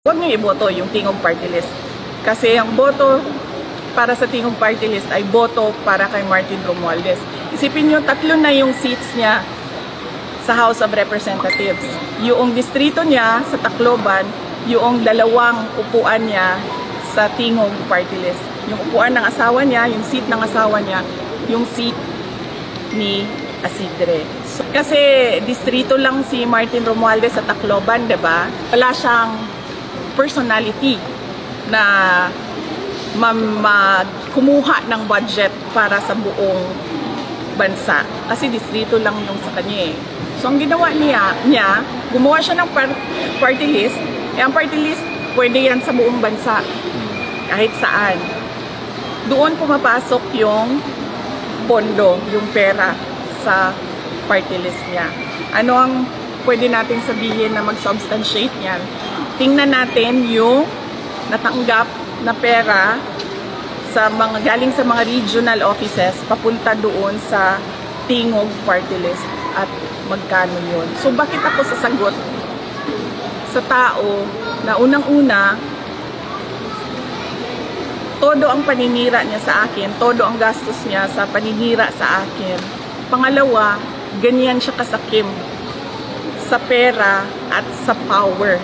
Huwag niyo iboto yung Tingog Party List. Kasi ang boto para sa Tingog Party List ay boto para kay Martin Romualdez. Isipin niyo, 3 na yung seats niya sa House of Representatives. Yung distrito niya sa Tacloban, yung 2 upuan niya sa Tingog Party List. Yung upuan ng asawa niya, yung seat ng asawa niya, yung seat ni Isidre. So, kasi distrito lang si Martin Romualdez sa Tacloban, 'di ba? Wala siyang personality na kumuha ng budget para sa buong bansa. Kasi distrito lang yung sa kanya eh. So ang ginawa niya gumawa siya ng party list. Ang party list, pwede yan sa buong bansa. Kahit saan. Doon pumapasok yung pondo, yung pera sa party list niya. Ano ang pwede natin sabihin na mag-substantiate yan? Tingnan natin yung natanggap na pera sa galing sa mga regional offices papunta doon sa Tingog Party List at magkano yun. So bakit ako sasagot sa tao na unang-una todo ang paninira niya sa akin, todo ang gastos niya sa paninira sa akin. Pangalawa, ganyan siya kasakim sa pera at sa power.